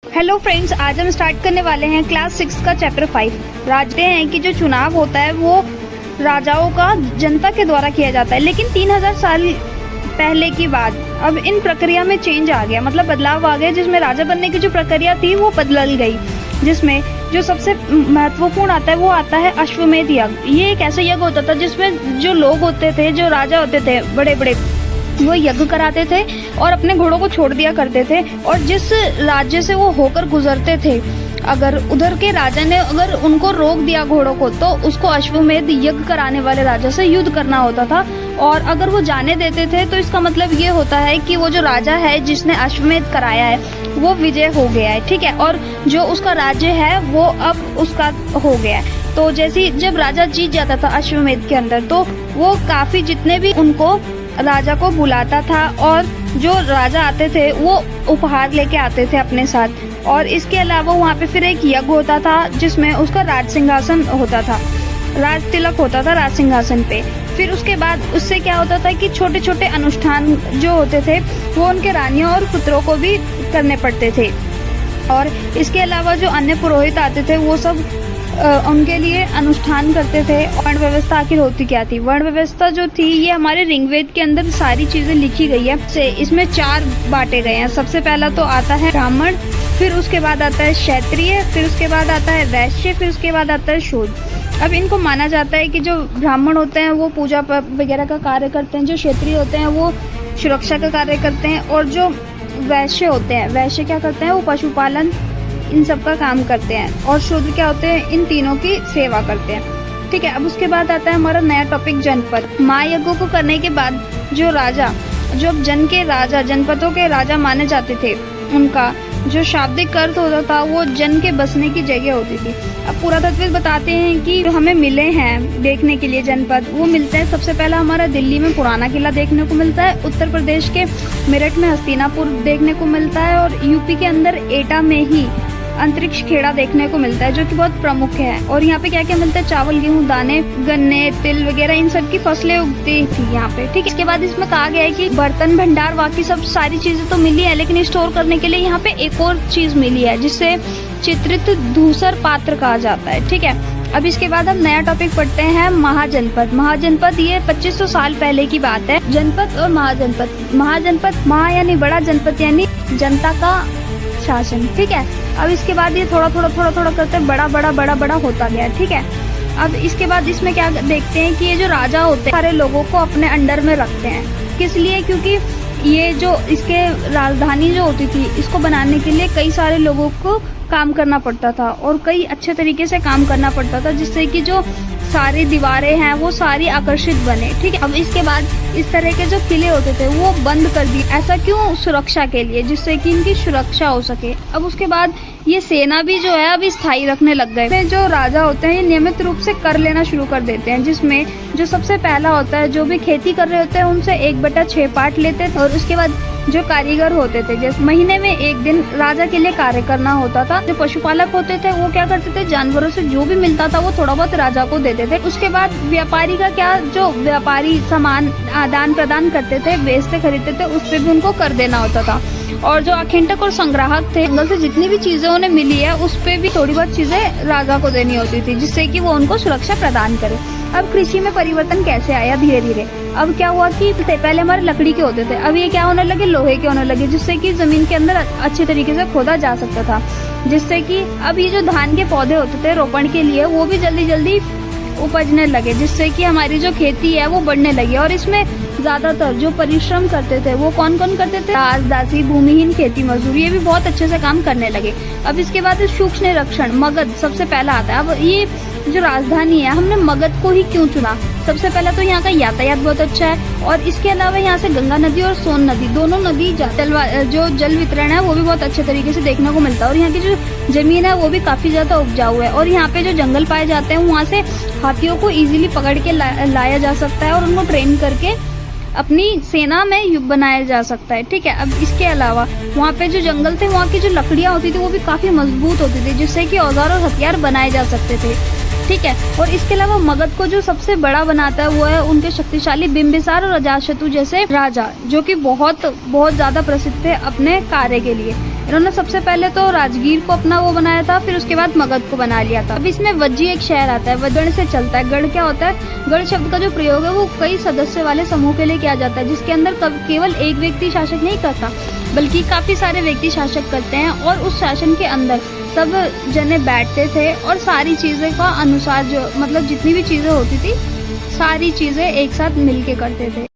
Hello friends, आज हम start करने वाले हैं क्लास 6 का चैप्टर 5। राजते हैं कि जो चुनाव होता है वो राजाओं का जनता के द्वारा किया जाता है, लेकिन 3000 साल पहले की बात अब इन प्रक्रिया में चेंज आ गया, मतलब बदलाव आ गया, जिसमें राजा बनने की जो प्रक्रिया थी वो बदल गई। जिसमें जो सबसे महत्वपूर्ण आता है वो आता है अश्वमेध यज्ञ। ये एक ऐसा यज्ञ होता था जिसमें जो लोग होते थे, जो राजा होते थे बड़े बड़े, वो यज्ञ कराते थे और अपने घोड़ों को छोड़ दिया करते थे। और जिस राज्य से वो होकर गुजरते थे, अगर उधर के राजा ने अगर उनको रोक दिया घोड़ों को, तो उसको अश्वमेध यज्ञ कराने वाले राजा से युद्ध करना होता था। और अगर वो जाने देते थे तो इसका मतलब ये होता है कि वो जो राजा है जिसने अश्वमेध कराया है वो विजय हो गया है, ठीक है, और जो उसका राज्य है वो अब उसका हो गया है। तो जैसे जब राजा जीत जाता था अश्वमेध के अंदर, तो वो काफी जितने भी उनको राजा को बुलाता था और जो राजा आते थे वो उपहार लेके आते थे अपने साथ। और इसके अलावा वहाँ पे फिर एक यज्ञ होता था जिसमें उसका राज सिंहासन होता था, राज तिलक होता था राज सिंहासन पे। फिर उसके बाद उससे क्या होता था कि छोटे छोटे अनुष्ठान जो होते थे वो उनके रानियों और पुत्रों को भी करने पड़ते थे। और इसके अलावा जो अन्य पुरोहित आते थे वो सब उनके लिए अनुष्ठान करते थे। वर्ण व्यवस्था आखिर होती क्या थी? वर्ण व्यवस्था जो थी ये हमारे ऋग्वेद के अंदर सारी चीजें लिखी गई है। इसमें 4 बांटे गए हैं। सबसे पहला तो आता है ब्राह्मण, फिर उसके बाद आता है क्षत्रिय, फिर उसके बाद आता है वैश्य, फिर उसके बाद आता है शूद्र। अब इनको माना जाता है कि जो ब्राह्मण होते हैं वो पूजा वगैरह का कार्य करते हैं, जो क्षत्रिय होते हैं वो सुरक्षा का कार्य करते हैं, और जो वैश्य होते हैं, वैश्य क्या करते हैं, वो पशुपालन इन सब का काम करते हैं, और शूद्र क्या होते हैं, इन तीनों की सेवा करते हैं, ठीक है। अब उसके बाद आता है हमारा नया टॉपिक जनपद। महायज्ञों को करने के बाद जो राजा, जो जन के राजा, जनपदों के राजा माने जाते थे, उनका जो शाब्दिक अर्थ होता था वो जन के बसने की जगह होती थी। अब पुरातत्व बताते हैं कि जो हमें मिले हैं देखने के लिए जनपद, वो मिलते हैं सबसे पहला हमारा दिल्ली में पुराना किला देखने को मिलता है, उत्तर प्रदेश के मेरठ में हस्तिनापुर देखने को मिलता है, और यूपी के अंदर एटा में ही अंतरिक्ष खेड़ा देखने को मिलता है जो कि बहुत प्रमुख है। और यहाँ पे क्या क्या मिलता है, चावल, गेहूं, दाने, गन्ने, तिल वगैरह इन सब की फसलें उगती थी यहाँ पे, ठीक है। इसके बाद इसमें कहा गया है कि बर्तन भंडार बाकी सब सारी चीजें तो मिली है, लेकिन स्टोर करने के लिए यहाँ पे एक और चीज मिली है जिससे चित्रित धूसर पात्र कहा जाता है, ठीक है। अब इसके बाद हम नया टॉपिक पढ़ते हैं महाजनपद। महाजनपद ये 2500 साल पहले की बात है। जनपद और महाजनपद, महाजनपद, महा यानी बड़ा, जनपद यानी जनता का शासन, ठीक है। अब इसके बाद ये थोड़ा थोड़ा करते बड़ा बड़ा बड़ा बड़ा होता गया, ठीक है। अब इसके बाद इसमें क्या देखते हैं कि ये जो राजा होते हैं सारे लोगों को अपने अंडर में रखते हैं। किस लिए? क्योंकि ये जो इसके राजधानी जो होती थी, इसको बनाने के लिए कई सारे लोगों को काम करना पड़ता था और कई अच्छे तरीके से काम करना पड़ता था, जिससे कि जो सारी दीवारें हैं वो सारी आकर्षित बने, ठीक है। अब इसके बाद इस तरह के जो किले होते थे वो बंद कर दिए। ऐसा क्यों? सुरक्षा के लिए, जिससे कि इनकी सुरक्षा हो सके। अब उसके बाद ये सेना भी जो है अभी स्थायी रखने लग गए। जो राजा होते हैं ये नियमित रूप से कर लेना शुरू कर देते हैं, जिसमें जो सबसे पहला होता है, जो भी खेती कर रहे होते हैं उनसे 1/6 पार्ट लेते थे। और उसके बाद जो कारीगर होते थे, जैसे महीने में एक दिन राजा के लिए कार्य करना होता था। जो पशुपालक होते थे वो क्या करते थे, जानवरों से जो भी मिलता था वो थोड़ा बहुत राजा को देते थे। उसके बाद व्यापारी का क्या, जो व्यापारी सामान आदान प्रदान करते थे, बेचते खरीदते थे, उस पर भी उनको कर देना होता था। और जो अखिंटक और संग्राहक थे, जंगल से जितनी भी चीजें उन्हें मिली है उस पे भी थोड़ी बहुत चीजें राजा को देनी होती थी, जिससे कि वो उनको सुरक्षा प्रदान करे। अब कृषि में परिवर्तन कैसे आया धीरे धीरे? अब क्या हुआ कि पहले हमारे लकड़ी के होते थे, अब ये क्या होने लगे, लोहे के होने लगे, जिससे कि जमीन के अंदर अच्छे तरीके से खोदा जा सकता था। जिससे कि अब ये जो धान के पौधे होते थे रोपण के लिए, वो भी जल्दी जल्दी उपजने लगे, जिससे कि हमारी जो खेती है वो बढ़ने लगी। और इसमें ज्यादातर जो परिश्रम करते थे वो कौन कौन करते थे? दास, दासी, भूमिहीन, खेती मजदूर, ये भी बहुत अच्छे से काम करने लगे। अब इसके बाद सूक्ष्म निरीक्षण, मगध सबसे पहला आता है। अब ये जो राजधानी है, हमने मगध को ही क्यों चुना? सबसे पहला तो यहाँ का यातायात बहुत अच्छा है, और इसके अलावा यहाँ से गंगा नदी और सोन नदी, दोनों नदी जो जल वितरण है वो भी बहुत अच्छे तरीके से देखने को मिलता है। और यहाँ की जो जमीन है वो भी काफी ज्यादा उपजाऊ है, और यहाँ पे जो जंगल पाए जाते हैं वहाँ से हाथियों को इजीली पकड़ के लाया जा सकता है, और उनको ट्रेन करके अपनी सेना में बनाया जा सकता है, ठीक है। अब इसके अलावा वहाँ पे जो जंगल थे, वहाँ की जो लकड़ियाँ होती थी वो भी काफी मजबूत होती थी, जिससे कि औजार और हथियार बनाए जा सकते थे, ठीक है। और इसके अलावा मगध को जो सबसे बड़ा बनाता है वो है उनके शक्तिशाली बिंबिसार और अजातशत्रु जैसे राजा, जो कि बहुत ज्यादा प्रसिद्ध थे अपने कार्य के लिए। इन्होंने सबसे पहले तो राजगीर को अपना वो बनाया था, फिर उसके बाद मगध को बना लिया था। अब इसमें वज्जी एक शहर आता है, गढ़ से चलता है। गढ़ क्या होता है? गढ़ शब्द का जो प्रयोग है वो कई सदस्य वाले समूह के लिए किया जाता है, जिसके अंदर केवल एक व्यक्ति शासक नहीं करता, बल्कि काफी सारे व्यक्ति शासक करते हैं। और उस शासन के अंदर सब जने बैठते थे और सारी चीजें का अनुसार जो मतलब जितनी भी चीजें होती थी सारी चीजें एक साथ मिलके करते थे।